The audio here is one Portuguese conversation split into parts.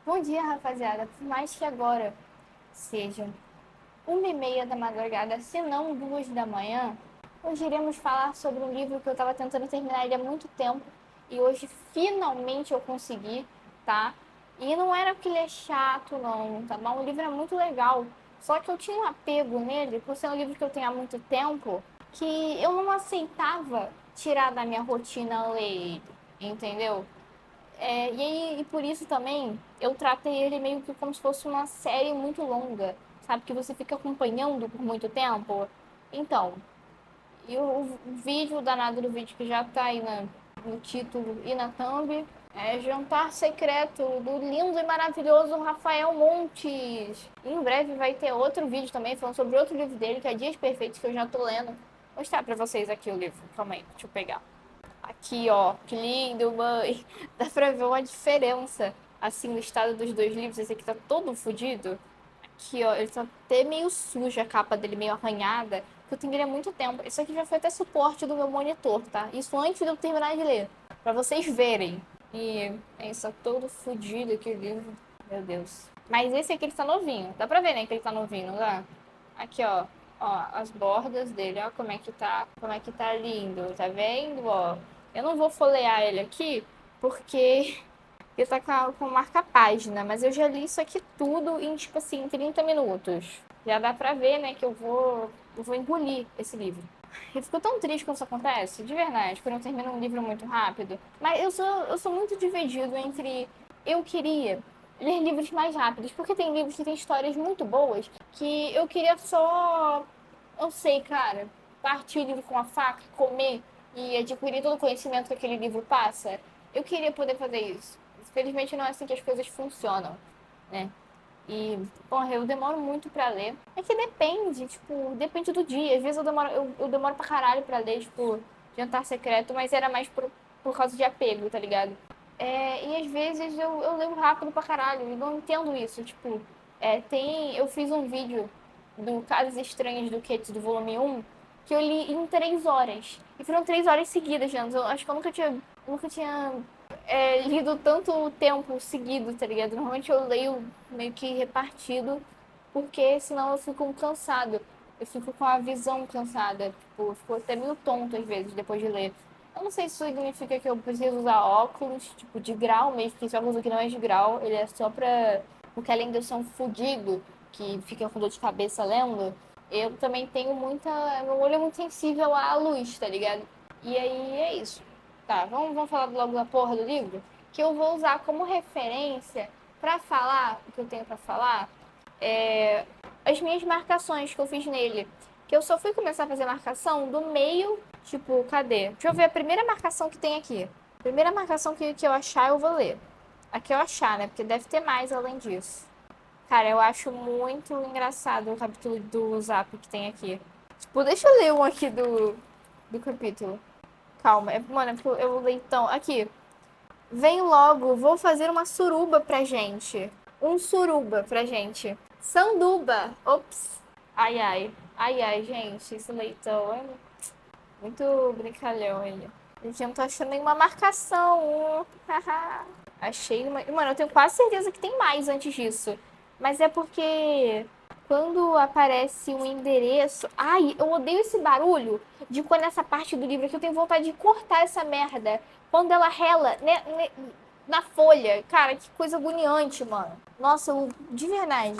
Bom dia, rapaziada. Por mais que agora sejam 1h30 da madrugada, se não 2 da manhã, hoje iremos falar sobre um livro que eu estava tentando terminar ele há muito tempo e hoje finalmente eu consegui, tá? E não era porque ele é chato, não, tá bom? O livro é muito legal, só que eu tinha um apego nele, por ser um livro que eu tenho há muito tempo, que eu não aceitava tirar da minha rotina ler ele, entendeu? E por isso também eu tratei ele meio que como se fosse uma série muito longa, sabe? Que você fica acompanhando por muito tempo. Então, e o vídeo, o danado do vídeo que já tá aí no título e na thumb, é Jantar Secreto do lindo e maravilhoso Rafael Montes. E em breve vai ter outro vídeo também falando sobre outro livro dele, que é Dias Perfeitos, que eu já tô lendo. Vou mostrar pra vocês aqui o livro. Calma aí, deixa eu pegar. Aqui, ó, que lindo, mãe. Dá pra ver uma diferença, assim, no estado dos dois livros. Esse aqui tá todo fodido. Aqui, ó, ele tá até meio sujo, a capa dele meio arranhada. Que eu tenho ele há muito tempo. Isso aqui já foi até suporte do meu monitor, tá? Isso antes de eu terminar de ler. Pra vocês verem. E é isso, tá todo fodido aqui o livro. Meu Deus. Mas esse aqui ele tá novinho. Dá pra ver, né, que ele tá novinho, não dá? Aqui, ó. Ó, as bordas dele, ó, como é que tá lindo, tá vendo, ó? Eu não vou folhear ele aqui, porque ele tá com marca-página, mas eu já li isso aqui tudo em, tipo assim, 30 minutos. Já dá pra ver, né, que eu vou engolir esse livro. Eu fico tão triste quando isso acontece, de verdade, quando eu termino um livro muito rápido. Mas eu sou muito dividido entre eu queria ler livros mais rápidos, porque tem livros que têm histórias muito boas que eu queria só, eu sei, cara, partir o livro com a faca, comer e adquirir todo o conhecimento que aquele livro passa. Eu queria poder fazer isso. Infelizmente não é assim que as coisas funcionam, né? E, porra, eu demoro muito pra ler. É que depende, tipo, depende do dia. Às vezes eu demoro pra caralho pra ler, tipo, Jantar Secreto, mas era mais por causa de apego, tá ligado? E às vezes eu leio rápido pra caralho, e não entendo isso. Tipo, eu fiz um vídeo do Casos Estranhos do Keats, do volume 1, que eu li em 3 horas. E foram 3 horas seguidas, gente. Eu acho que eu nunca tinha lido tanto tempo seguido, tá ligado? Normalmente eu leio meio que repartido, porque senão eu fico cansado. Eu fico com a visão cansada. Tipo, eu fico até meio tonto às vezes depois de ler. Eu não sei se isso significa que eu preciso usar óculos, tipo, de grau mesmo, porque esse óculos aqui não é de grau, ele é só pra. Porque além de eu ser um fudido que fica com dor de cabeça lendo, eu também tenho muita. Meu olho é muito sensível à luz, tá ligado? E aí é isso. Tá, vamos falar logo da porra do livro? Que eu vou usar como referência pra falar o que eu tenho pra falar. É, as minhas marcações que eu fiz nele. Que eu só fui começar a fazer marcação do meio, tipo, cadê? Deixa eu ver a primeira marcação que tem aqui. Primeira marcação que eu achar, eu vou ler. A que eu achar, né? Porque deve ter mais além disso. Cara, eu acho muito engraçado o capítulo do Zap que tem aqui. Tipo, deixa eu ler um aqui do capítulo. Calma, mano, é porque eu leio tão. Aqui. Vem logo, vou fazer uma suruba pra gente. Um suruba pra gente. Sanduba. Ops. Ai, ai. Ai, ai, gente. Esse leitão é muito brincalhão ele. Gente, eu não tô achando nenhuma marcação. Achei uma. Mano, eu tenho quase certeza que tem mais antes disso. Mas é porque quando aparece um endereço. Ai, eu odeio esse barulho de quando essa parte do livro aqui eu tenho vontade de cortar essa merda. Quando ela rela na folha. Cara, que coisa agoniante, mano. Nossa, de verdade.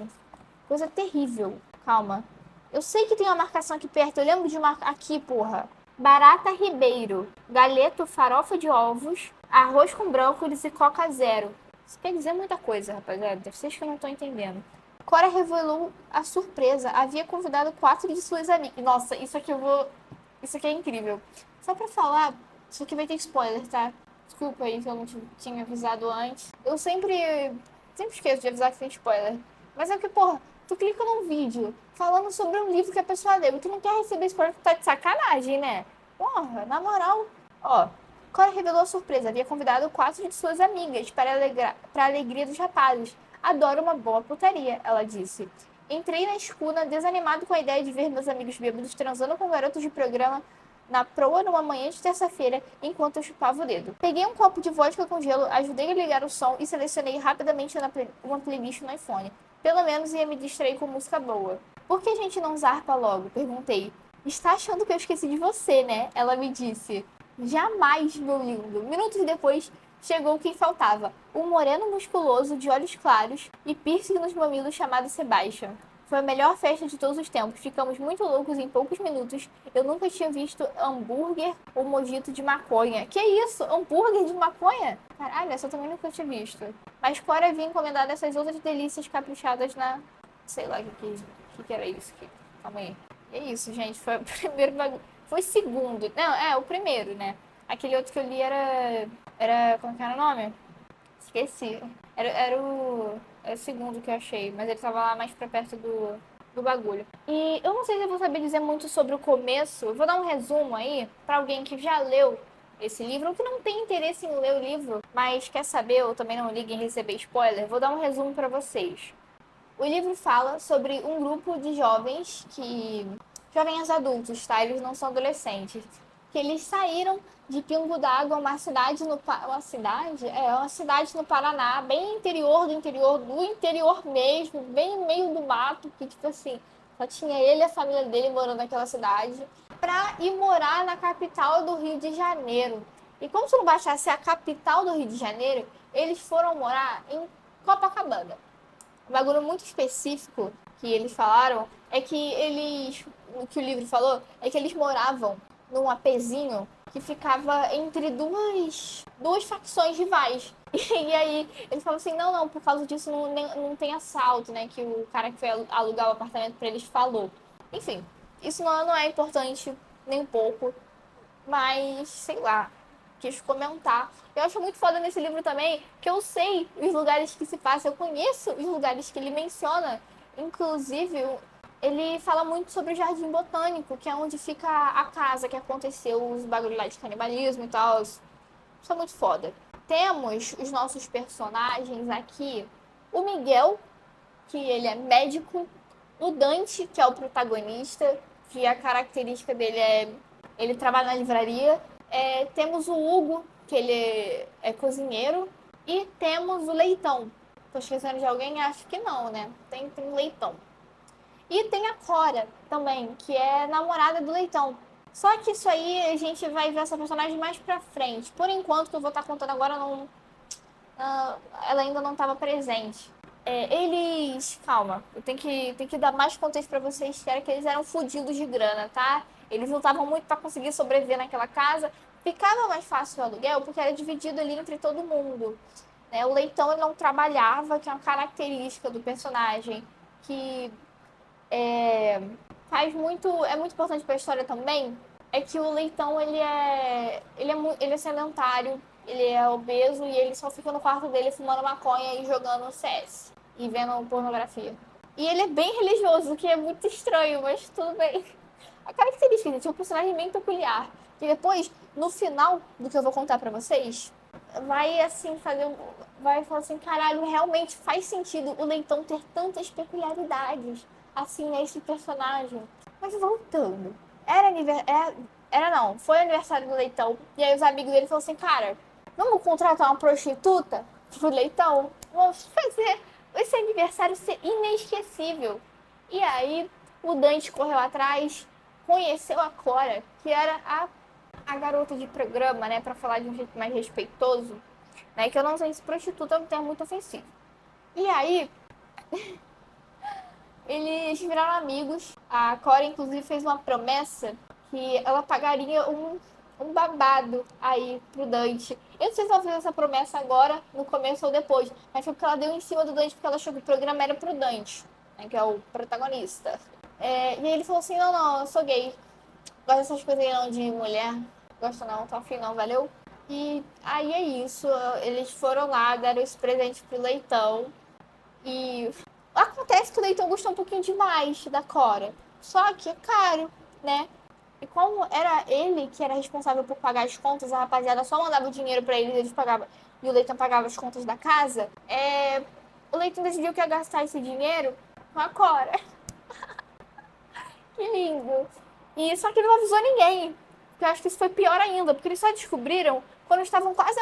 Coisa terrível. Calma. Eu sei que tem uma marcação aqui perto. Eu lembro de marcar aqui, porra. Barata Ribeiro. Galeto, farofa de ovos. Arroz com brócolis e coca zero. Isso quer dizer muita coisa, rapaziada. Vocês que eu não tô entendendo. Cora revelou a surpresa. Havia convidado 4 de suas amigas. Nossa, isso aqui eu vou. Isso aqui é incrível. Só pra falar, isso aqui vai ter spoiler, tá? Desculpa aí que eu não tinha avisado antes. Eu sempre esqueço de avisar que tem spoiler. Mas é que, porra, tu clica num vídeo falando sobre um livro que a pessoa leu e tu não quer receber spoiler, tu tá de sacanagem, né? Porra, na moral. Ó, Cora revelou a surpresa. Havia convidado 4 de suas amigas para a alegria dos rapazes. Adoro uma boa putaria, ela disse. Entrei na escuna, desanimado com a ideia de ver meus amigos bêbados transando com garotos de programa. na proa numa manhã de terça-feira enquanto eu chupava o dedo. Peguei um copo de vodka com gelo, ajudei a ligar o som e selecionei rapidamente uma playlist no iPhone. Pelo menos ia me distrair com música boa. Por que a gente não zarpa logo? Perguntei. Está achando que eu esqueci de você, né? Ela me disse. Jamais, meu lindo. Minutos depois, chegou quem faltava. Um moreno musculoso, de olhos claros e piercing nos mamilos chamado Sebastian. Foi a melhor festa de todos os tempos. Ficamos muito loucos em poucos minutos. Eu nunca tinha visto hambúrguer ou mojito de maconha. Que isso? Hambúrguer de maconha? Caralho, essa eu também nunca tinha visto. Mas Cora havia encomendado essas outras delícias caprichadas na... Sei lá o que era isso aqui. Calma aí. E é isso, gente. Foi o primeiro bagulho. Foi o segundo. Não, o primeiro, né? Aquele outro que eu li era. Como que era o nome? Esqueci. Era o segundo que eu achei, mas ele tava lá mais pra perto do bagulho. E eu não sei se eu vou saber dizer muito sobre o começo. Eu vou dar um resumo aí pra alguém que já leu esse livro ou que não tem interesse em ler o livro, mas quer saber ou também não liga em receber spoiler. Vou dar um resumo pra vocês. O livro fala sobre um grupo de jovens adultos, tá? Eles não são adolescentes. Que eles saíram de Pingo d'Água, uma cidade no Paraná, bem interior do interior mesmo, bem no meio do mato, que tipo assim, só tinha ele e a família dele morando naquela cidade, pra ir morar na capital do Rio de Janeiro. E como se não bastasse a capital do Rio de Janeiro, eles foram morar em Copacabana. Um bagulho muito específico que eles falaram é que o que o livro falou, é que eles moravam num apezinho que ficava entre duas facções rivais. E aí eles falaram assim, não, por causa disso não tem assalto, né? Que o cara que foi alugar o apartamento pra eles falou. Enfim, isso não é importante nem um pouco, mas sei lá, quis comentar. Eu acho muito foda nesse livro também que eu sei os lugares que se passa, eu conheço os lugares que ele menciona. Inclusive, ele fala muito sobre o Jardim Botânico, que é onde fica a casa que aconteceu os bagulhos lá de canibalismo e tal. Isso é muito foda. Temos os nossos personagens aqui. O Miguel, que ele é médico. O Dante, que é o protagonista, que a característica dele é... Ele trabalha na livraria. Temos o Hugo, que ele é cozinheiro. E temos o Leitão. Tô esquecendo de alguém? Acho que não, né? Tem o Leitão. E tem a Cora também, que é namorada do Leitão. Só que isso aí a gente vai ver essa personagem mais pra frente. Por enquanto, que eu vou estar contando agora, ela ainda não estava presente. Calma, eu tenho que dar mais contexto pra vocês, que era que eles eram fodidos de grana, tá? Eles lutavam muito pra conseguir sobreviver naquela casa. Ficava mais fácil o aluguel porque era dividido ali entre todo mundo, né? O Leitão ele não trabalhava, que é uma característica do personagem que é muito importante para a história também, é que o Leitão ele é sedentário, ele é obeso e ele só fica no quarto dele fumando maconha e jogando CS e vendo pornografia. E ele é bem religioso, o que é muito estranho, mas tudo bem. A característica, gente, é um personagem bem peculiar. E depois, no final do que eu vou contar pra vocês, vai falar assim, caralho, realmente faz sentido o Leitão ter tantas peculiaridades assim a esse personagem. Mas voltando, foi aniversário do Leitão, e aí os amigos dele falaram assim, cara, vamos contratar uma prostituta pro Leitão? Vamos fazer esse aniversário ser inesquecível. E aí o Dante correu atrás, conheceu a Cora, que era a garota de programa, né, pra falar de um jeito mais respeitoso, né, que eu não sei se prostituta é um termo muito ofensivo. E aí, eles viraram amigos. A Cora, inclusive, fez uma promessa que ela pagaria um babado aí pro Dante. Eu não sei se ela fez essa promessa agora, no começo ou depois, mas foi porque ela deu em cima do Dante, porque ela achou que o programa era pro Dante, né, que é o protagonista. E aí ele falou assim, não, eu sou gay. Gosto dessas coisas aí não de mulher. Gosto não, tô afim não, valeu? E aí é isso, eles foram lá, deram esse presente pro Leitão. E acontece que o Leitão gostou um pouquinho demais da Cora. Só que é caro, né? E como era ele que era responsável por pagar as contas, a rapaziada só mandava o dinheiro pra eles pagavam. E o Leitão pagava as contas da casa, o Leitão decidiu que ia gastar esse dinheiro com a Cora. Que lindo. E só que ele não avisou ninguém. Porque eu acho que isso foi pior ainda, porque eles só descobriram quando estavam quase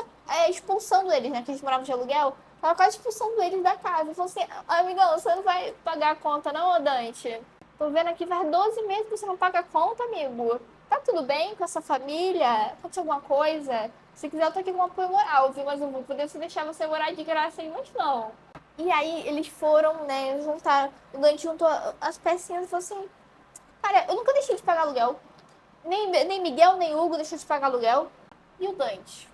expulsando eles, né? Que eles moravam de aluguel. Tava quase expulsando eles da casa. E falou assim, amigão, você não vai pagar a conta não, ô Dante? Tô vendo aqui, faz 12 meses que você não paga a conta, amigo. Tá tudo bem com essa família? Aconteceu alguma coisa? Se quiser, eu tô aqui com um apoio moral, viu? Mas eu vou poder deixar você morar de graça aí, mas não. E aí eles foram, né, juntar. O Dante juntou as pecinhas e falou assim: cara, eu nunca deixei de pagar aluguel. Nem Miguel, nem Hugo deixou de pagar aluguel. E o Dante?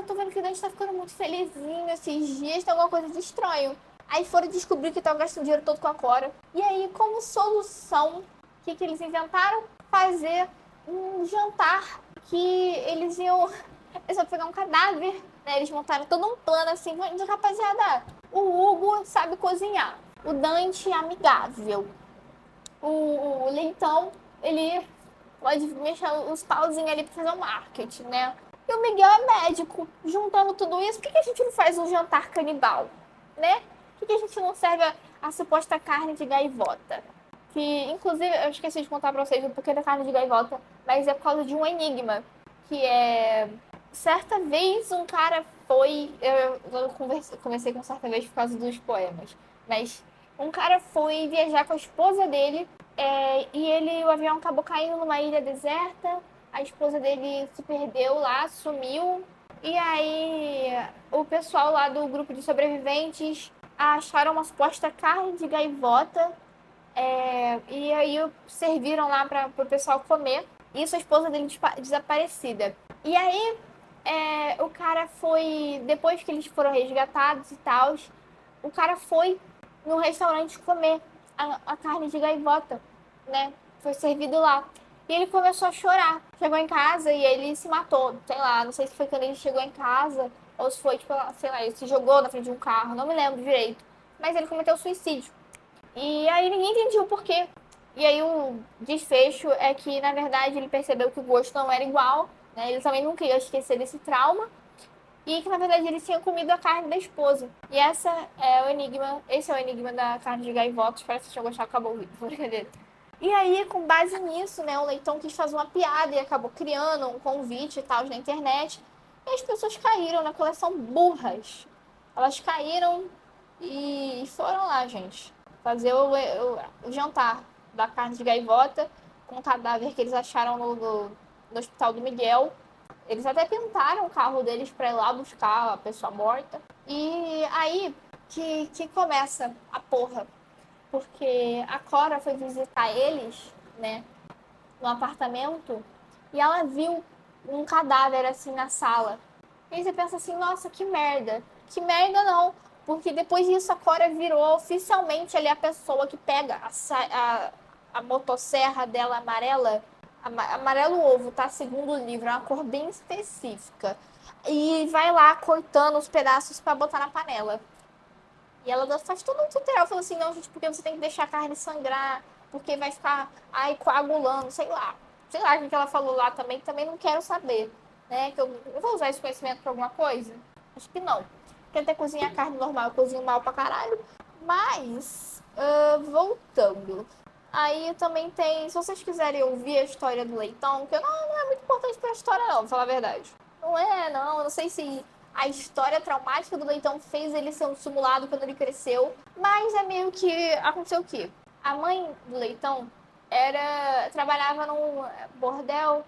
Tô vendo que o Dante tá ficando muito felizinho esses dias, tem alguma coisa de estranho. Aí foram descobrir que tava gastando dinheiro todo com a Cora. E aí, como solução, o que eles inventaram? Fazer um jantar que eles iam. Eles iam pegar um cadáver, né? Eles montaram todo um plano assim, rapaziada. O Hugo sabe cozinhar. O Dante é amigável. O Leitão, ele pode mexer os pauzinhos ali pra fazer um marketing, né? E o Miguel é médico. Juntando tudo isso, por que a gente não faz um jantar canibal, né? Por que a gente não serve a suposta carne de gaivota? Que, inclusive, eu esqueci de contar pra vocês o porquê da carne de gaivota, mas é por causa de um enigma. Que é... Certa vez um cara foi... Eu conversei com certa vez por causa dos poemas. Mas um cara foi viajar com a esposa dele e o avião acabou caindo numa ilha deserta. A esposa dele se perdeu lá, sumiu. E aí o pessoal lá do grupo de sobreviventes acharam uma suposta carne de gaivota. E aí serviram lá para o pessoal comer. E a esposa dele desaparecida. E aí o cara foi, depois que eles foram resgatados e tal, o cara foi no restaurante comer a carne de gaivota, né? Foi servido lá. E ele começou a chorar. Chegou em casa e ele se matou. Sei lá, não sei se foi quando ele chegou em casa ou se foi, tipo, sei lá, ele se jogou na frente de um carro, não me lembro direito. Mas ele cometeu suicídio. E aí ninguém entendia o porquê. E aí o desfecho é que, na verdade, ele percebeu que o gosto não era igual, né? Ele também nunca ia esquecer desse trauma. E que, na verdade, eles tinham comido a carne da esposa. E esse é o enigma da carne de gaivota. Espero que vocês tenham gostado, acabou o vídeo, brincadeira. E aí, com base nisso, né, o Leitão quis fazer uma piada e acabou criando um convite e tal na internet. E as pessoas caíram na coleção burras. Elas caíram e foram lá, gente, fazer o jantar da carne de gaivota com o cadáver que eles acharam no hospital do Miguel. Eles até pintaram o carro deles para ir lá buscar a pessoa morta. E aí que começa a porra. Porque a Cora foi visitar eles, né, no apartamento, e ela viu um cadáver assim na sala. E aí você pensa assim, nossa, que merda. Que merda não. Porque depois disso a Cora virou oficialmente ali a pessoa que pega a motosserra dela amarela. Amarelo ovo, tá? Segundo o livro, é uma cor bem específica. E vai lá cortando os pedaços para botar na panela. E ela faz todo um tutorial, falou assim, não, gente, porque você tem que deixar a carne sangrar, porque vai ficar, ai, coagulando, sei lá. Sei lá o que ela falou lá também, que também não quero saber, né? Que eu vou usar esse conhecimento pra alguma coisa? Acho que não. Porque até cozinhar carne normal, eu cozinho mal pra caralho. Mas, voltando. Aí também tem, se vocês quiserem ouvir a história do Leitão, que não é muito importante pra história não, pra falar a verdade. Não é, não, eu não sei se a história traumática do Leitão fez ele ser um simulado quando ele cresceu, mas é meio que aconteceu o quê? A mãe do Leitão trabalhava num bordel,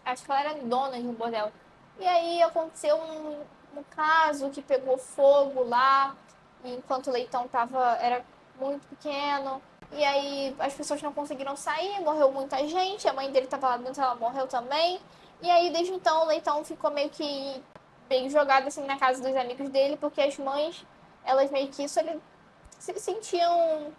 acho que ela era dona de um bordel. E aí aconteceu um caso que pegou fogo lá, enquanto o Leitão era muito pequeno. E aí as pessoas não conseguiram sair, morreu muita gente, a mãe dele estava lá dentro, ela morreu também. E aí desde então o Leitão ficou meio jogado assim na casa dos amigos dele, porque as mães, elas meio que se sentiam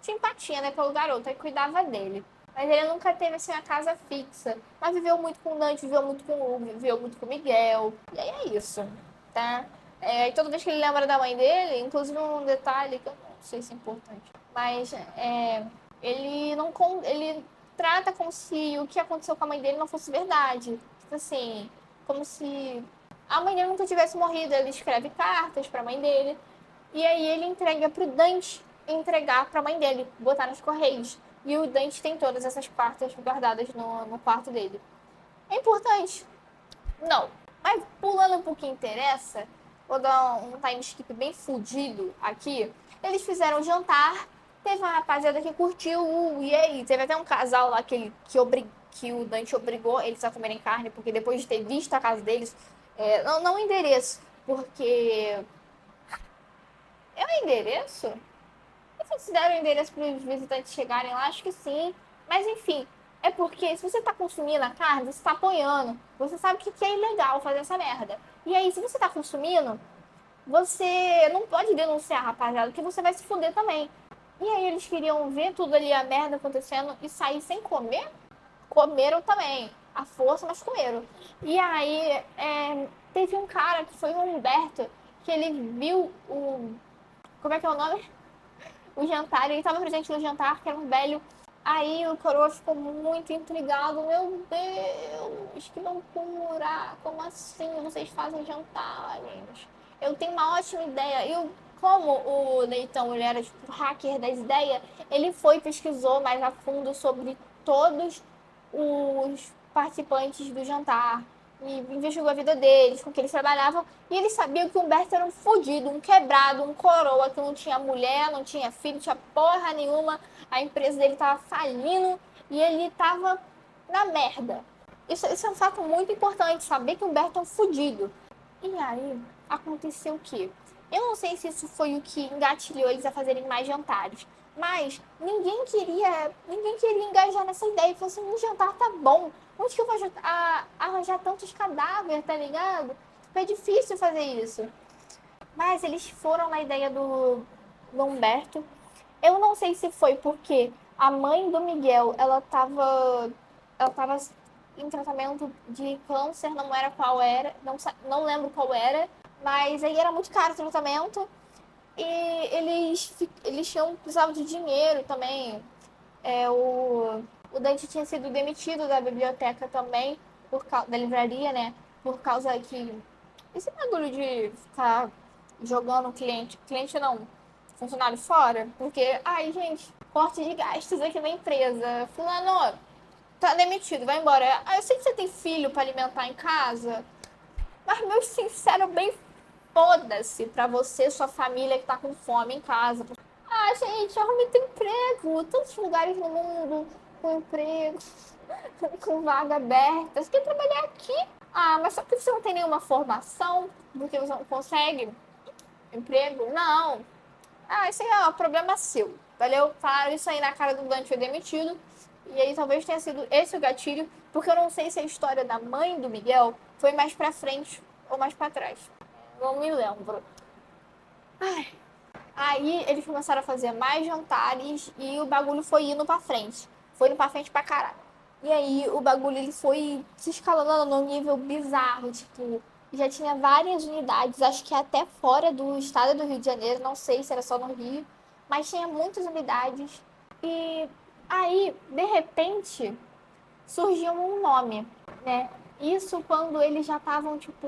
simpatia, né, pelo garoto, aí cuidava dele. Mas ele nunca teve assim uma casa fixa. Mas viveu muito com o Dante, viveu muito com o Hugo, viveu muito com o Miguel. E aí é isso, tá? E toda vez que ele lembra da mãe dele, inclusive um detalhe que eu não sei se é importante, mas ele não ele trata como se o que aconteceu com a mãe dele não fosse verdade. Tipo assim, como se a mãe dele nunca tivesse morrido. Ele escreve cartas pra mãe dele. E aí ele entrega pro Dante entregar pra mãe dele, botar nos correios. E o Dante tem todas essas cartas guardadas no quarto dele. É importante? Não. Mas pulando pro que interessa, vou dar um time skip bem fudido aqui. Eles fizeram um jantar, teve uma rapaziada que curtiu, e aí, teve até um casal lá que o Dante obrigou eles a comerem carne, porque depois de ter visto a casa deles, não o endereço, porque... É o endereço? Eu considero o endereço para os visitantes chegarem lá? Acho que sim. Mas enfim, é porque se você está consumindo a carne, você está apoiando. Você sabe que é ilegal fazer essa merda. E aí, se você está consumindo, você não pode denunciar, rapaziada, porque você vai se fuder também. E aí eles queriam ver tudo ali, a merda acontecendo e sair sem comer? Comeram também. A força, mas comeram. E aí, teve um cara que foi o Humberto, que ele viu o... Como é que é o nome? O jantar, ele estava presente no jantar, que era um velho. Aí o coroa ficou muito intrigado. Meu Deus, que loucura! Como assim vocês fazem jantares? Eu tenho uma ótima ideia. Como o Leitão ele era tipo hacker das ideias, ele foi e pesquisou mais a fundo sobre todos os participantes do jantar e investigou a vida deles, com que eles trabalhavam, e ele sabia que o Humberto era um fudido, um quebrado, um coroa, que não tinha mulher, não tinha filho, não tinha porra nenhuma, a empresa dele tava falindo e ele tava na merda. Isso é um fato muito importante, saber que o Humberto é um fudido. E aí, aconteceu o quê? Eu não sei se isso foi o que engatilhou eles a fazerem mais jantares, mas ninguém queria engajar nessa ideia. Falou assim, um jantar tá bom. Onde que eu vou arranjar tantos cadáveres, tá ligado? É difícil fazer isso. Mas eles foram na ideia do Humberto. Eu não sei se foi porque a mãe do Miguel, ela tava em tratamento de câncer, não era qual era, não lembro qual era, mas aí era muito caro o tratamento e eles precisavam de dinheiro também. O Dante tinha sido demitido da biblioteca também, da livraria, né? Por causa que esse bagulho de ficar jogando cliente não, funcionário fora, porque, ai, gente, corte de gastos aqui na empresa. Fulano, tá demitido, vai embora. Eu sei que você tem filho pra alimentar em casa, mas, meu sincero, bem foda-se pra você, sua família que tá com fome em casa. Ah, gente, arrume emprego. Tantos lugares no mundo com emprego, com vaga aberta. Você quer trabalhar aqui? Ah, mas só porque você não tem nenhuma formação, porque você não consegue emprego? Não. Ah, isso aí é um problema seu. Valeu? Falaram isso aí na cara do Dante foi demitido. E aí talvez tenha sido esse o gatilho, porque eu não sei se a história da mãe do Miguel foi mais pra frente ou mais pra trás. Não me lembro. Ai. Aí eles começaram a fazer mais jantares e o bagulho foi indo pra frente. Foi indo pra frente pra caralho. E aí o bagulho ele foi se escalonando num nível bizarro, tipo, já tinha várias unidades, acho que até fora do estado do Rio de Janeiro, não sei se era só no Rio, mas tinha muitas unidades. E aí, de repente, surgiu um nome, né? Isso quando eles já estavam, tipo,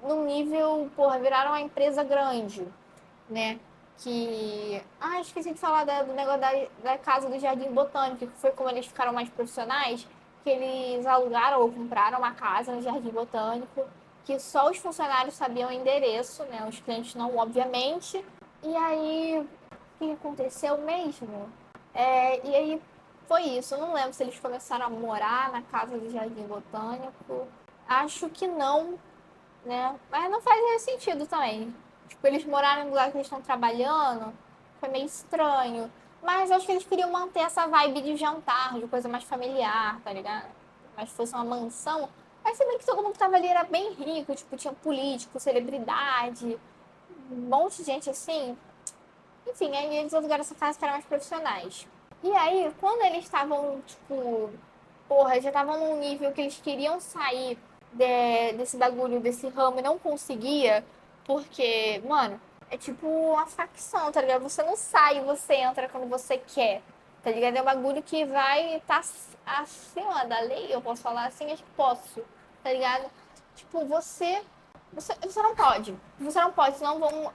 num nível, porra, viraram uma empresa grande, né? Esqueci de falar do negócio da casa do Jardim Botânico, que foi como eles ficaram mais profissionais, que eles alugaram ou compraram uma casa no Jardim Botânico, que só os funcionários sabiam o endereço, né? Os clientes não, obviamente. E aí, o que aconteceu mesmo? E aí, foi isso. Eu não lembro se eles começaram a morar na casa do Jardim Botânico. Acho que não, né? Mas não faz sentido também. Tipo, eles moraram no lugar que eles estão trabalhando, foi meio estranho. Mas eu acho que eles queriam manter essa vibe de jantar, de coisa mais familiar, tá ligado? Mas fosse uma mansão. Mas se bem que todo mundo que tava ali era bem rico, tipo, tinha político, celebridade, um monte de gente assim. Enfim, aí eles alugaram essa casa que eram mais profissionais. E aí, quando eles estavam, tipo, porra, já estavam num nível que eles queriam sair desse bagulho, desse ramo e não conseguia, porque, mano, é tipo uma facção, tá ligado? Você não sai, você entra quando você quer, tá ligado? É um bagulho que vai estar acima da lei, eu posso falar assim, acho que posso, tá ligado? Tipo, você não pode. Você não pode, senão vão.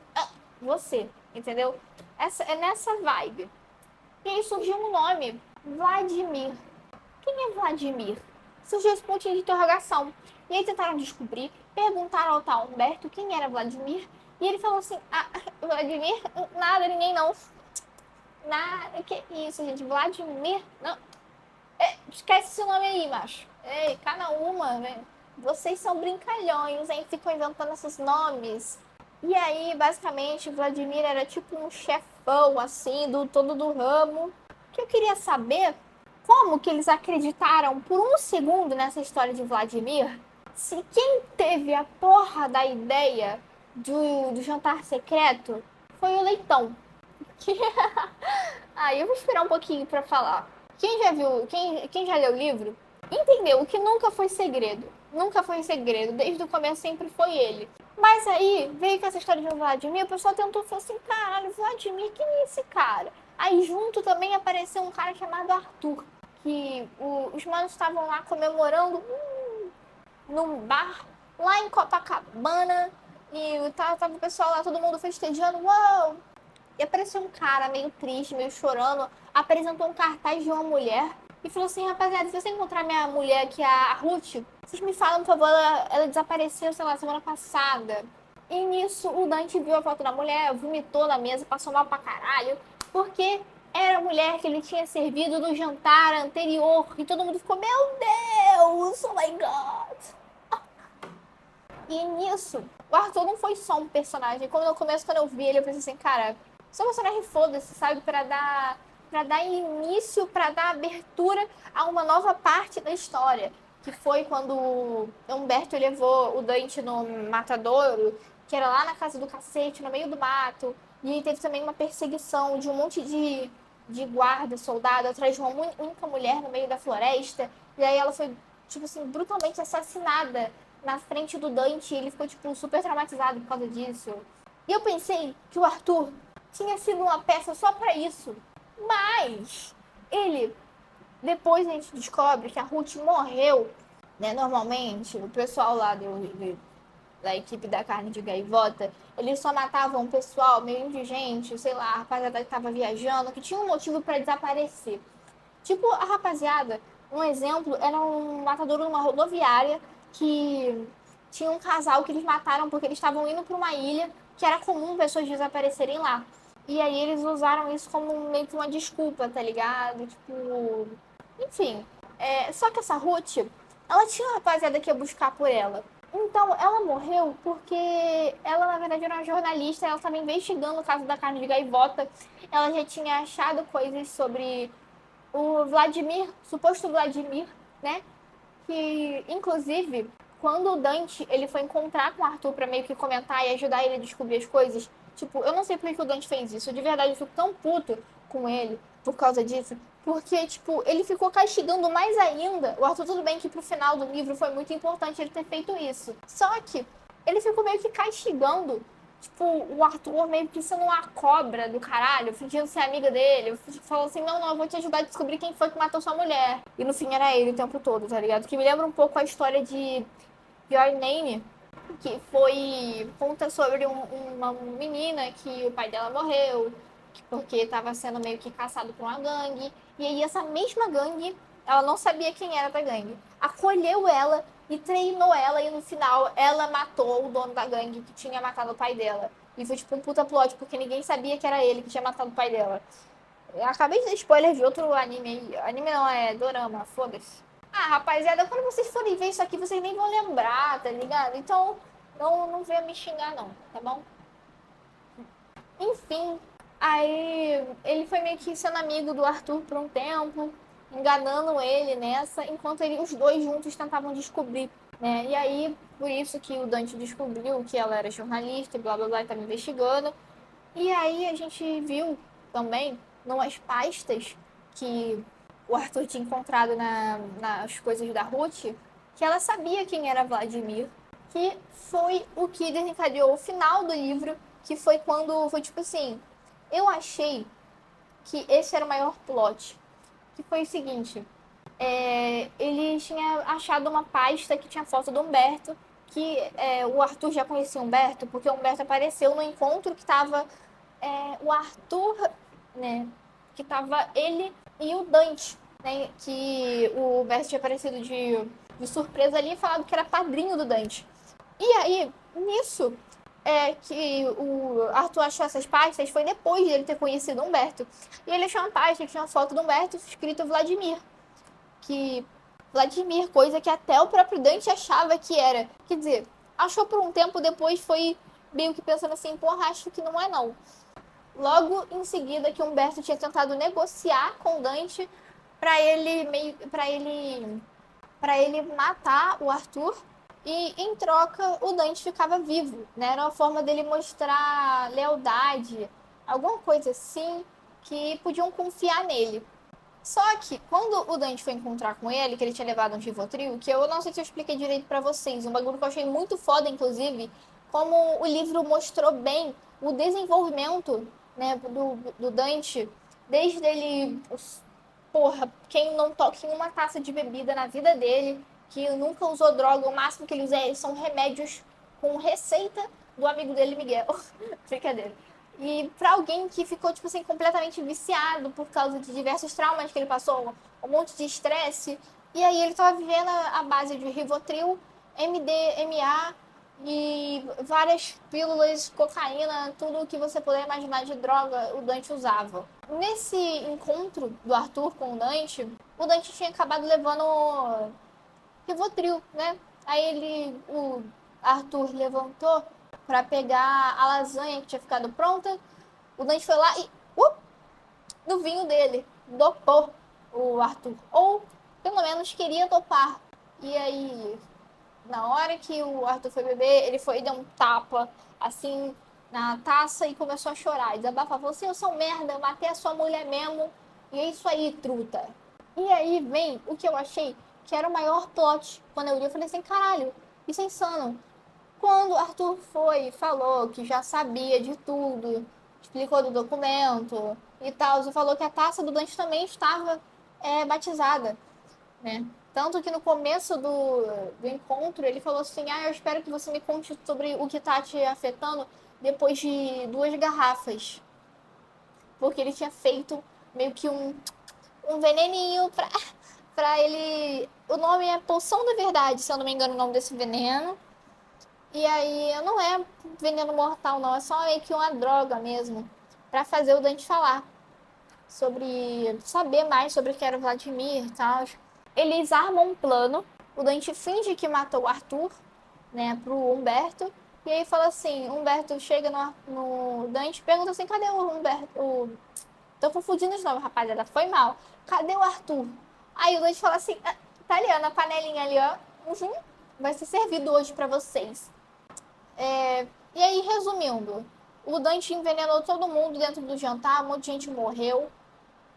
Você, entendeu? É nessa vibe. E aí surgiu um nome, Vladimir. Quem é Vladimir? surgiu esse pontinho de interrogação. E aí tentaram descobrir, perguntaram ao tal Humberto quem era Vladimir, e ele falou assim, Vladimir? Nada, ninguém não. Nada, que isso, gente, Vladimir? Não, esquece esse nome aí, macho. Ei, cada uma, né? Vocês são brincalhões, hein? Ficam inventando esses nomes. E aí, basicamente, Vladimir era tipo um chefão, assim, do todo do ramo. Que eu queria saber como que eles acreditaram por um segundo nessa história de Vladimir, se quem teve a porra da ideia do jantar secreto foi o Leitão. Que... Aí eu vou esperar um pouquinho pra falar. Quem já viu, quem já leu o livro, entendeu que nunca foi segredo. Nunca foi segredo. Desde o começo sempre foi ele. Mas aí veio com essa história de Vladimir, o pessoal tentou falar assim, caralho, Vladimir, quem é esse cara? Aí junto também apareceu um cara chamado Arthur, que os manos estavam lá comemorando num bar lá em Copacabana, e tava o pessoal lá, todo mundo festejando, uau! E apareceu um cara meio triste, meio chorando, apresentou um cartaz de uma mulher e falou assim, rapaziada, se você encontrar minha mulher aqui, a Ruth, vocês me falam, por favor, ela desapareceu, sei lá, semana passada. E nisso o Dante viu a foto da mulher, vomitou na mesa, passou mal pra caralho, porque era a mulher que ele tinha servido no jantar anterior. E todo mundo ficou, meu Deus, oh my God. E nisso, o Arthur não foi só um personagem. Quando no começo, quando eu vi ele, eu pensei assim, cara, só um personagem foda-se, sabe? Pra dar início, pra dar abertura a uma nova parte da história. Que foi quando o Humberto levou o Dante no matadouro, que era lá na casa do cacete, no meio do mato. E aí teve também uma perseguição de um monte de guarda, soldado, atrás de uma única mulher no meio da floresta. E aí ela foi, tipo assim, brutalmente assassinada na frente do Dante, e ele ficou, tipo, super traumatizado por causa disso. E eu pensei que o Arthur tinha sido uma peça só pra isso. Mas ele, depois a gente descobre que a Ruth morreu, né? Normalmente, o pessoal lá da equipe da carne de gaivota, eles só matavam um pessoal meio indigente, sei lá, a rapaziada que tava viajando, que tinha um motivo pra desaparecer. Tipo, a rapaziada, um exemplo, era um matador numa rodoviária que tinha um casal que eles mataram porque eles estavam indo para uma ilha que era comum pessoas desaparecerem lá. E aí eles usaram isso como meio que uma desculpa, tá ligado? Tipo, enfim. Só que essa Ruth, ela tinha uma rapaziada que ia buscar por ela. Então, ela morreu porque ela, na verdade, era uma jornalista, ela estava investigando o caso da carne de gaivota. Ela já tinha achado coisas sobre o Vladimir, suposto Vladimir, né? Que, inclusive, quando o Dante ele foi encontrar com o Arthur pra meio que comentar e ajudar ele a descobrir as coisas, tipo, eu não sei por que o Dante fez isso. De verdade, eu fico tão puto com ele por causa disso. Porque, tipo, ele ficou castigando mais ainda. O Arthur, tudo bem que pro final do livro foi muito importante ele ter feito isso. Só que ele ficou meio que castigando, tipo, o Arthur meio que sendo uma cobra do caralho, fingindo ser amiga dele. Falou assim, não, eu vou te ajudar a descobrir quem foi que matou sua mulher. E no fim era ele o tempo todo, tá ligado? Que me lembra um pouco a história de Your Name, que foi... Conta sobre uma menina que o pai dela morreu, porque estava sendo meio que caçado por uma gangue. E aí essa mesma gangue, ela não sabia quem era da gangue, acolheu ela e treinou ela, e no final ela matou o dono da gangue que tinha matado o pai dela. E foi tipo um puta plot, porque ninguém sabia que era ele que tinha matado o pai dela. Eu acabei de dar spoiler de outro anime aí. Anime não, é dorama, foda-se. Ah, rapaziada, quando vocês forem ver isso aqui, vocês nem vão lembrar, tá ligado? Então, não venha me xingar não, tá bom? Enfim, aí ele foi meio que sendo amigo do Arthur por um tempo, enganando ele nessa, enquanto os dois juntos tentavam descobrir, né? E aí, por isso que o Dante descobriu que ela era jornalista e blá blá blá, e estava investigando. E aí a gente viu também, numas pastas que o Arthur tinha encontrado nas coisas da Ruth, que ela sabia quem era Vladimir, que foi o que desencadeou o final do livro, que foi quando foi tipo assim, eu achei que esse era o maior plot, que foi o seguinte, ele tinha achado uma pasta que tinha foto do Humberto, que o Arthur já conhecia o Humberto, porque o Humberto apareceu no encontro que tava o Arthur, né, que tava ele e o Dante. né, que o Humberto tinha aparecido de surpresa ali e falado que era padrinho do Dante. E aí, nisso, que o Arthur achou essas pastas foi depois dele ter conhecido o Humberto. E ele achou uma pasta que tinha uma foto do Humberto escrito Vladimir. Que Vladimir, coisa que até o próprio Dante achava que era. Quer dizer, achou por um tempo, depois foi meio que pensando assim, porra, acho que não é não. Logo em seguida que Humberto tinha tentado negociar com Dante para ele matar o Arthur e em troca o Dante ficava vivo, né? Era uma forma dele mostrar lealdade, alguma coisa assim que podiam confiar nele. Só que quando o Dante foi encontrar com ele, que ele tinha levado um Rivotril, que eu não sei se eu expliquei direito pra vocês, um bagulho que eu achei muito foda, inclusive, como o livro mostrou bem o desenvolvimento, né, do Dante, desde ele, porra, quem não toca em uma taça de bebida na vida dele, que nunca usou droga, o máximo que ele usa são remédios com receita do amigo dele, Miguel. Brincadeira. E para alguém que ficou, tipo assim, completamente viciado por causa de diversos traumas que ele passou, um monte de estresse. E aí ele tava vivendo a base de Rivotril, MDMA e várias pílulas, cocaína, tudo que você puder imaginar de droga, o Dante usava. Nesse encontro do Arthur com o Dante tinha acabado levando Rivotril, né? Aí o Arthur levantou para pegar a lasanha que tinha ficado pronta. O Dante foi lá e, no vinho dele, dopou o Arthur. Ou, pelo menos, queria dopar. E aí, na hora que o Arthur foi beber, ele foi e deu um tapa, assim, na taça e começou a chorar. E desabafar, falou assim, eu sou um merda, eu matei a sua mulher mesmo. E é isso aí, truta. E aí vem o que eu achei que era o maior plot. Quando eu li, eu falei assim, caralho, isso é insano. Quando Arthur foi e falou que já sabia de tudo, explicou do documento e tal, e falou que a taça do Dante também estava batizada, né? Tanto que no começo do encontro ele falou assim: eu espero que você me conte sobre o que está te afetando depois de 2 garrafas. Porque ele tinha feito meio que um veneninho pra ele. O nome é Poção da Verdade, se eu não me engano, o nome desse veneno. E aí não é veneno mortal, não, é só meio que uma droga mesmo, pra fazer o Dante falar sobre saber mais sobre o que era o Vladimir e tal. Eles armam um plano, o Dante finge que matou o Arthur, né, pro Humberto, e aí fala assim, Humberto chega no Dante e pergunta assim, cadê o Humberto? Tô confundindo os nomes, rapaziada, foi mal. Cadê o Arthur? Aí o Dante fala assim, tá ali, ó, na panelinha ali, ó, vai ser servido hoje pra vocês. E aí, resumindo, o Dante envenenou todo mundo dentro do jantar, um monte de gente morreu,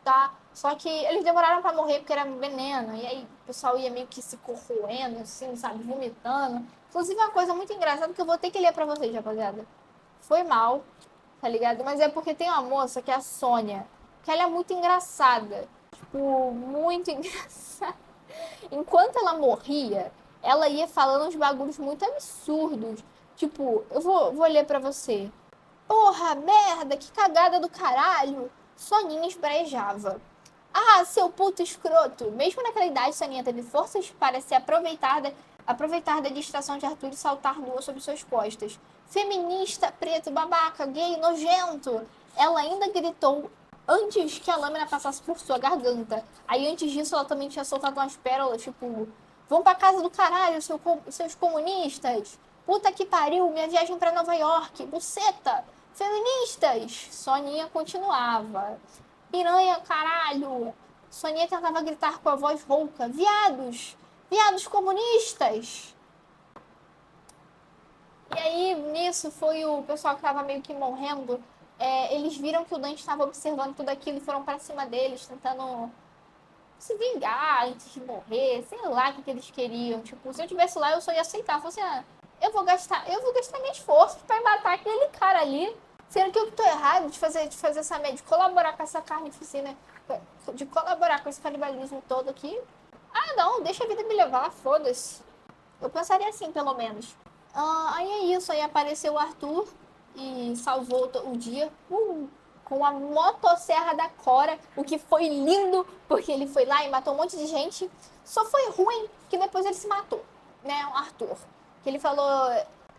tá? Só que eles demoraram pra morrer porque era veneno, e aí o pessoal ia meio que se corroendo, assim, sabe, vomitando. Inclusive, é uma coisa muito engraçada que eu vou ter que ler pra vocês, rapaziada. Foi mal, tá ligado? Mas é porque tem uma moça que é a Sônia, que ela é muito engraçada. Tipo, muito engraçada. Enquanto ela morria, ela ia falando uns bagulhos muito absurdos. Tipo, eu vou ler pra você. Porra, merda, que cagada do caralho. Soninha esbrejava. Ah, seu puto escroto. Mesmo naquela idade, Soninha teve forças para se aproveitar da distração de Arthur e saltar nua sobre suas costas. Feminista, preto, babaca, gay, nojento. Ela ainda gritou antes que a lâmina passasse por sua garganta. Aí antes disso, ela também tinha soltado umas pérolas, tipo... Vão pra casa do caralho, seus comunistas. Puta que pariu, minha viagem pra Nova York. Buceta. Feministas. Soninha continuava. Piranha, caralho. Soninha tentava gritar com a voz rouca. Viados. Viados comunistas. E aí, nisso, foi o pessoal que tava meio que morrendo. Eles viram que o Dante estava observando tudo aquilo e foram pra cima deles, tentando se vingar antes de morrer, sei lá o que eles queriam. Tipo, se eu tivesse lá, eu só ia aceitar. Fosse, eu vou gastar minhas forças pra matar aquele cara ali. Sendo que eu tô errado de fazer essa média, de colaborar com essa carnificina, de colaborar com esse canibalismo todo aqui. Ah, não, deixa a vida me levar, foda-se. Eu pensaria assim, pelo menos. Aí é isso, aí apareceu o Arthur e salvou o dia. com a motosserra da Cora, o que foi lindo, porque ele foi lá e matou um monte de gente. Só foi ruim que depois ele se matou, né, o Arthur. Que ele falou,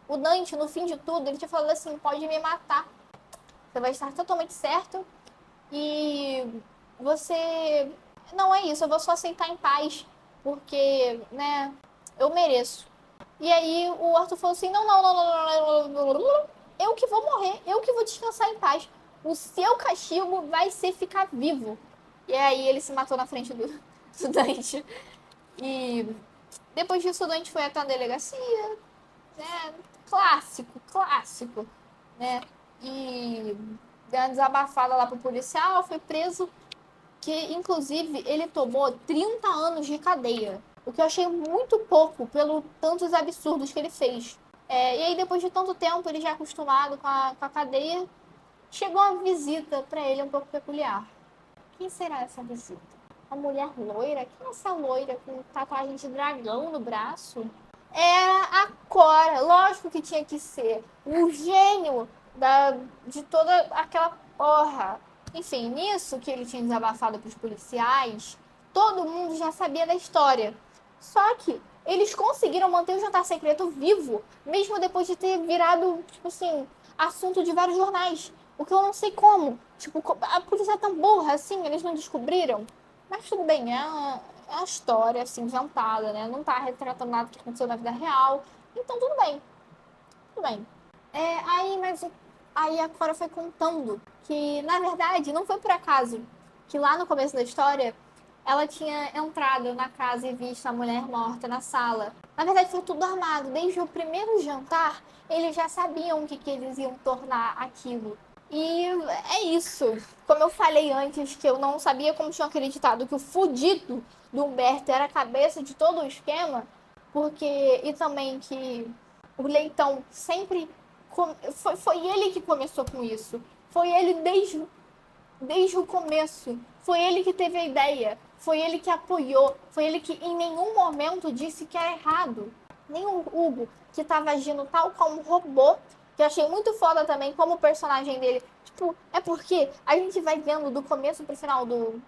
o Dante, no fim de tudo, ele tinha falado assim, pode me matar, você vai estar totalmente certo e você... Não é isso, eu vou só aceitar em paz, porque, né, eu mereço. E aí o Arthur falou assim, não, não, não, não, não, não, não, eu que vou morrer, eu que vou descansar em paz. O seu castigo vai ser ficar vivo. E aí ele se matou na frente do Dante. E depois disso o Dante foi até a delegacia, né? Clássico, clássico, né? E deu uma desabafada lá pro policial, foi preso, que inclusive ele tomou 30 anos de cadeia. O que eu achei muito pouco pelo tantos absurdos que ele fez. E aí depois de tanto tempo, ele já acostumado com a cadeia, chegou uma visita para ele um pouco peculiar. Quem será essa visita? Uma mulher loira? Quem é essa loira com tatuagem de dragão no braço? Era a Cora, lógico que tinha que ser. O gênio de toda aquela porra. Enfim, nisso que ele tinha desabafado para os policiais, todo mundo já sabia da história. Só que eles conseguiram manter o jantar secreto vivo, mesmo depois de ter virado, tipo assim, assunto de vários jornais. O que eu não sei como. Tipo, a polícia é tão burra assim, eles não descobriram. Mas tudo bem, é uma história assim, inventada, né? Não tá retratando nada que aconteceu na vida real. Então tudo bem, tudo bem. Aí a Cora foi contando que, na verdade, não foi por acaso que lá no começo da história ela tinha entrado na casa e visto a mulher morta na sala. Na verdade, foi tudo armado. Desde o primeiro jantar, eles já sabiam que eles iam tornar aquilo. E é isso. Como eu falei antes, que eu não sabia como tinham acreditado que o fudido do Humberto era a cabeça de todo o esquema, porque... E também que o Leitão sempre... Foi ele que começou com isso. Foi ele desde o começo. Foi ele que teve a ideia. Foi ele que apoiou. Foi ele que em nenhum momento disse que era errado. Nem o Hugo, que estava agindo tal como robô, que eu achei muito foda também como o personagem dele. Tipo, é porque a gente vai vendo do começo pro final do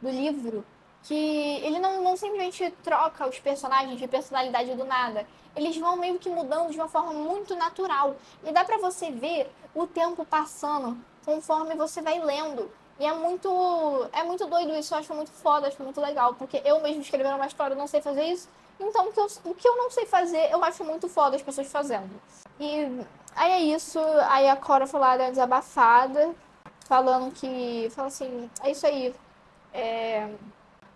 livro que ele não simplesmente troca os personagens de personalidade do nada. Eles vão meio que mudando de uma forma muito natural. E dá pra você ver o tempo passando conforme você vai lendo. E é muito doido isso, eu acho muito foda, acho muito legal. Porque eu mesmo escrevendo uma história não sei fazer isso. Então o que eu não sei fazer, eu acho muito foda as pessoas fazendo. E aí é isso, aí a Cora foi lá, deu uma desabafada, falando assim, é isso aí. É,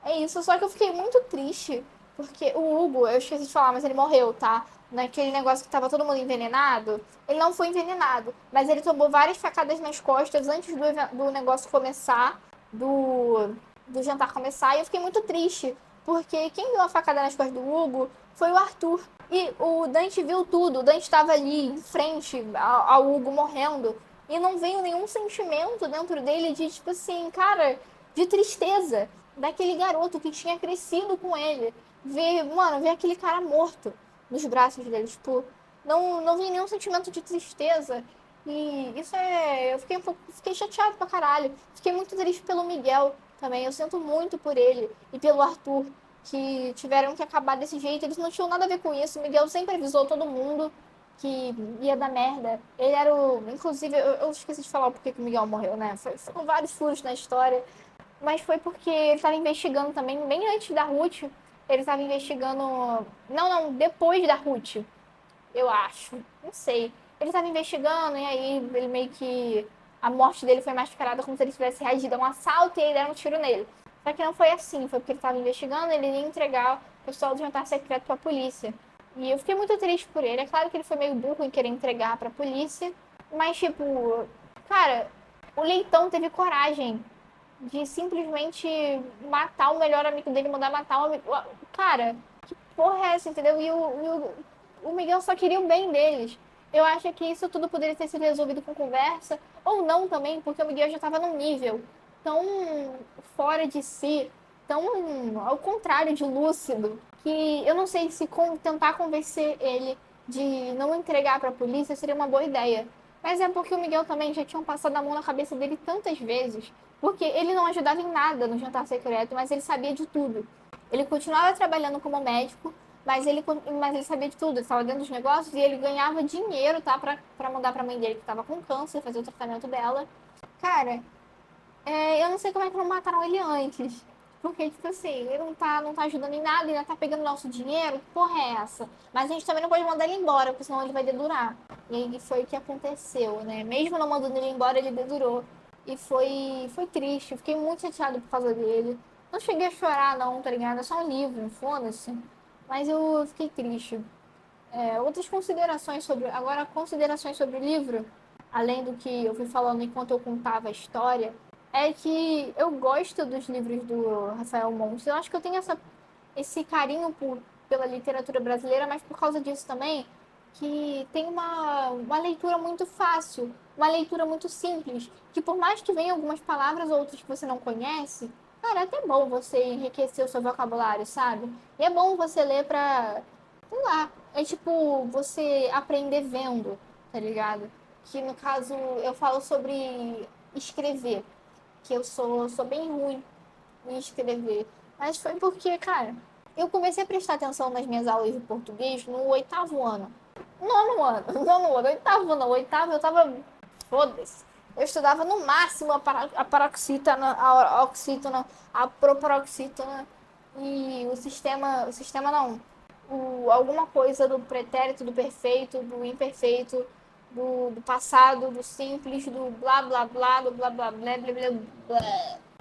é isso, só que eu fiquei muito triste, porque o Hugo, eu esqueci de falar, mas ele morreu, tá? Naquele negócio que tava todo mundo envenenado. Ele não foi envenenado, mas ele tomou várias facadas nas costas antes do negócio começar, do jantar começar, e eu fiquei muito triste, porque quem deu a facada nas costas do Hugo foi o Arthur. E o Dante viu tudo, o Dante estava ali em frente ao Hugo morrendo, e não veio nenhum sentimento dentro dele de, tipo assim, cara, de tristeza daquele garoto que tinha crescido com ele. Ver aquele cara morto nos braços dele. Tipo, não vi nenhum sentimento de tristeza. E isso eu fiquei chateado pra caralho. Fiquei muito triste pelo Miguel também. Eu sinto muito por ele e pelo Arthur, que tiveram que acabar desse jeito. Eles não tinham nada a ver com isso. O Miguel sempre avisou todo mundo que ia dar merda. Ele era o. Inclusive, eu esqueci de falar o porquê que o Miguel morreu, né? Foram vários furos na história. Mas foi porque ele estava investigando também, bem antes da Ruth. Ele estava investigando. Não, depois da Ruth, eu acho. Não sei. Ele estava investigando e aí ele meio que. A morte dele foi mascarada como se ele tivesse reagido a um assalto e aí deram um tiro nele. Só que não foi assim. Foi porque ele estava investigando, ele ia entregar o pessoal do jantar secreto para a polícia. E eu fiquei muito triste por ele. É claro que ele foi meio burro em querer entregar para a polícia. Mas, tipo, cara, o Leitão teve coragem de simplesmente matar o melhor amigo dele, mandar matar o amigo. Cara, que porra é essa, entendeu? E o Miguel só queria o bem deles. Eu acho que isso tudo poderia ter sido resolvido com conversa, ou não também, porque o Miguel já estava num nível tão fora de si, tão ao contrário de lúcido, que eu não sei se tentar convencer ele de não entregar para a polícia seria uma boa ideia. Mas é porque o Miguel também já tinha passado a mão na cabeça dele tantas vezes. Porque ele não ajudava em nada no jantar secreto, mas ele sabia de tudo. Ele continuava trabalhando como médico, mas ele sabia de tudo. Ele estava dentro dos negócios e ele ganhava dinheiro, tá? Pra mandar pra mãe dele que estava com câncer, fazer o tratamento dela. Cara, eu não sei como é que não mataram ele antes. Porque, tipo assim, ele não tá ajudando em nada, ele ainda tá pegando nosso dinheiro. Que porra é essa? Mas a gente também não pode mandar ele embora, porque senão ele vai dedurar. E aí foi o que aconteceu, né? Mesmo não mandando ele embora, ele dedurou. E foi triste. Eu fiquei muito chateada por causa dele. Não cheguei a chorar, não, tá ligado? É só um livro, foda-se. Mas eu fiquei triste. Outras considerações sobre. Agora, considerações sobre o livro, além do que eu fui falando enquanto eu contava a história, é que eu gosto dos livros do Rafael Montes. Eu acho que eu tenho esse carinho pela literatura brasileira, mas por causa disso também, que tem uma leitura muito fácil, uma leitura muito simples, que por mais que venham algumas palavras ou outras que você não conhece, cara, é até bom você enriquecer o seu vocabulário, sabe? E é bom você ler pra, sei lá, é tipo você aprender vendo, tá ligado? Que no caso eu falo sobre escrever, que eu sou bem ruim em escrever. Mas foi porque, cara, eu comecei a prestar atenção nas minhas aulas de português no oitavo ano. Nono ano, nono ano, oitavo não, oitavo eu tava. Foda-se. Eu estudava no máximo a paroxítona, a oxítona, a proparoxítona e o sistema não, alguma coisa do pretérito, do perfeito, do imperfeito, do passado, do simples, do blá blá blá, do blá blá blá blá blá blá.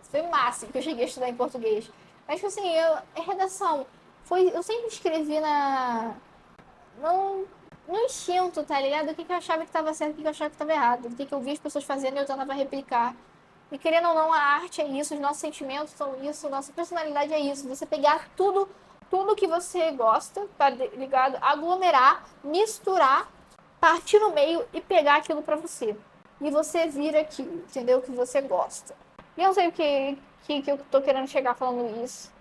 Isso foi o máximo que eu cheguei a estudar em português. Mas, tipo assim, redação, eu sempre escrevi no, no instinto, tá ligado? O que eu achava que estava certo, o que eu achava que estava errado, o que eu via as pessoas fazendo e eu tentava replicar. E querendo ou não, a arte é isso, os nossos sentimentos são isso, nossa personalidade é isso. Você pegar tudo que você gosta, tá ligado? Aglomerar, misturar, partir no meio e pegar aquilo pra você. E você vira aquilo, entendeu? O que você gosta. E eu não sei o que eu tô querendo chegar falando isso.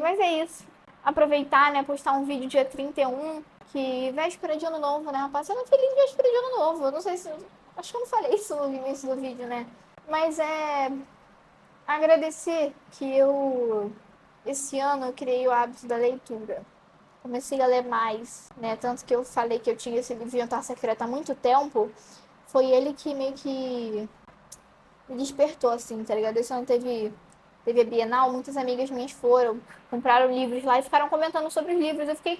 Mas é isso. Aproveitar, né? Postar um vídeo dia 31, que véspera de ano novo, né, rapaziada? Feliz véspera de ano novo. Eu não sei se. Acho que eu não falei isso no início do vídeo, né? Mas agradecer que esse ano, eu criei o hábito da leitura. Comecei a ler mais, né? Tanto que eu falei que eu tinha esse livro Jantar Secreto há muito tempo. Foi ele que meio que me despertou, assim, tá ligado? Esse ano teve a Bienal, muitas amigas minhas foram, compraram livros lá e ficaram comentando sobre os livros. Eu fiquei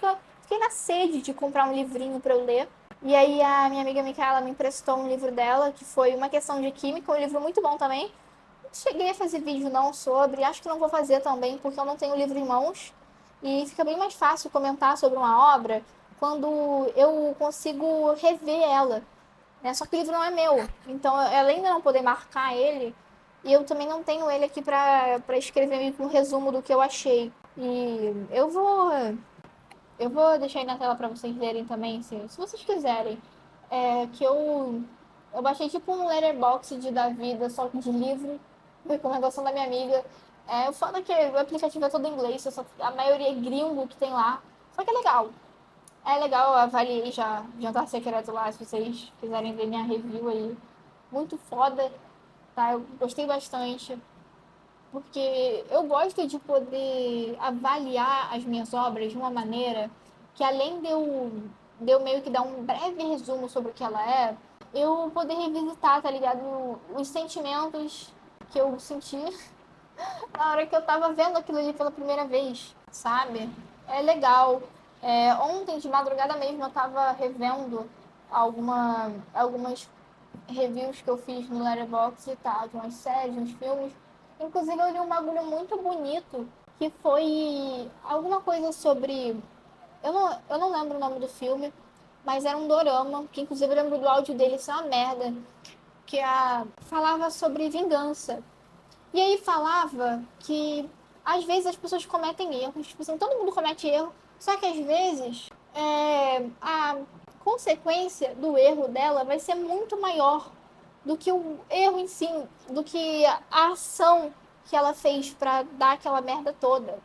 na sede de comprar um livrinho pra eu ler. E aí a minha amiga Micaela me emprestou um livro dela, que foi Uma Questão de Química, um livro muito bom também. Não cheguei a fazer vídeo não sobre, acho que não vou fazer também, porque eu não tenho o livro em mãos. E fica bem mais fácil comentar sobre uma obra quando eu consigo rever ela, né? Só que o livro não é meu, então além de não poder marcar ele, e eu também não tenho ele aqui para escrever um resumo do que eu achei. E eu vou deixar aí na tela para vocês lerem também, se vocês quiserem. Que eu baixei tipo um letterbox da vida, só que de livro, recomendação da minha amiga. O foda é que o aplicativo é todo em inglês, a maioria é gringo que tem lá. Só que é legal. É legal, eu avaliei já Jantar Secreto lá, se vocês quiserem ver minha review aí. Muito foda, tá? Eu gostei bastante. Porque eu gosto de poder avaliar as minhas obras de uma maneira que, além de eu meio que dar um breve resumo sobre o que ela é, eu poder revisitar, tá ligado? Os sentimentos que eu senti na hora que eu tava vendo aquilo ali pela primeira vez, sabe? É legal. Ontem, de madrugada mesmo, eu tava revendo algumas reviews que eu fiz no Letterboxd e tal, de umas séries, uns filmes. Inclusive, eu li um bagulho muito bonito, que foi alguma coisa sobre. Eu não lembro o nome do filme, mas era um dorama, que inclusive eu lembro do áudio dele ser uma merda, que falava sobre vingança. E aí falava que às vezes as pessoas cometem erros, tipo assim, todo mundo comete erro, só que às vezes a consequência do erro dela vai ser muito maior do que o erro em si, do que a ação que ela fez pra dar aquela merda toda.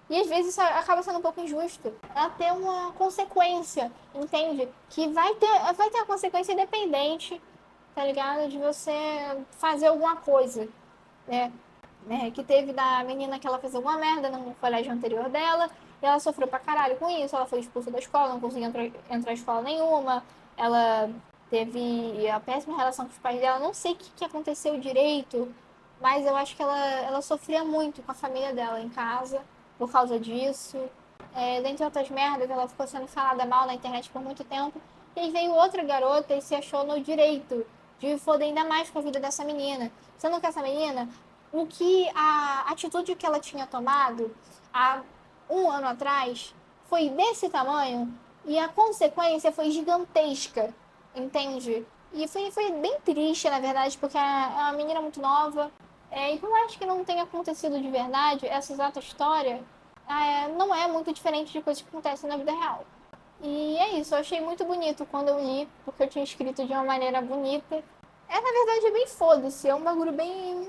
E às vezes isso acaba sendo um pouco injusto. Ela tem uma consequência, entende? Que vai ter a consequência independente tá ligado? De você fazer alguma coisa, né? Que teve da menina que ela fez alguma merda no colégio anterior dela, e ela sofreu pra caralho com isso, ela foi expulsa da escola, não conseguiu entrar em escola nenhuma, ela teve a péssima relação com os pais dela, não sei o que aconteceu direito, mas eu acho que ela sofria muito com a família dela em casa, por causa disso. Dentre outras merdas, ela ficou sendo falada mal na internet por muito tempo, e aí veio outra garota e se achou no direito de foder ainda mais com a vida dessa menina. Sendo que essa menina, o que a atitude que ela tinha tomado há um ano atrás foi desse tamanho e a consequência foi gigantesca, entende? E foi bem triste, na verdade, porque é uma menina muito nova. E por mais que não tenha acontecido de verdade, essa exata história não é muito diferente de coisas que acontecem na vida real. E é isso, eu achei muito bonito quando eu li, porque eu tinha escrito de uma maneira bonita. Na verdade, é bem foda-se, é um bagulho bem.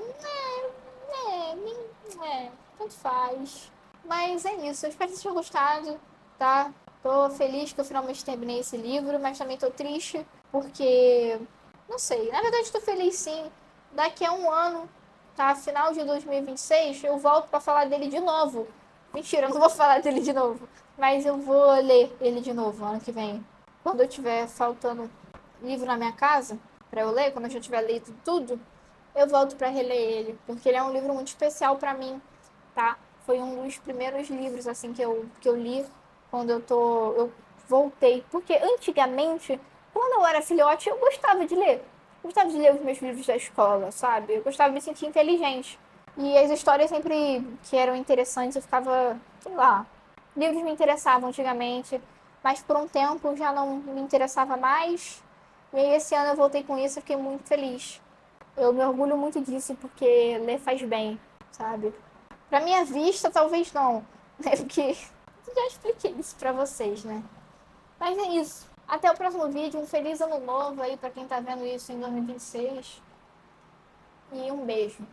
Tanto faz. Mas é isso, eu espero que vocês tenham gostado, tá? Tô feliz que eu finalmente terminei esse livro, mas também tô triste, porque. Não sei, na verdade tô feliz sim. Daqui a um ano, tá? Final de 2026, eu volto pra falar dele de novo. Mentira, eu não vou falar dele de novo. Mas eu vou ler ele de novo ano que vem. Quando eu tiver faltando livro na minha casa, pra eu ler, quando eu já tiver lido tudo, eu volto pra reler ele. Porque ele é um livro muito especial pra mim, tá? Foi um dos primeiros livros, assim, que eu li quando eu voltei. Porque antigamente, quando eu era filhote, eu gostava de ler. Eu gostava de ler os meus livros da escola, sabe? Eu gostava de me sentir inteligente. E as histórias sempre que eram interessantes, eu ficava, sei lá. Livros me interessavam antigamente, mas por um tempo já não me interessava mais. E aí esse ano eu voltei com isso e fiquei muito feliz. Eu me orgulho muito disso porque ler faz bem, sabe? Pra minha vista, talvez não, né? Porque eu já expliquei isso pra vocês, né? Mas é isso. Até o próximo vídeo. Um feliz ano novo aí pra quem tá vendo isso em 2026. E um beijo.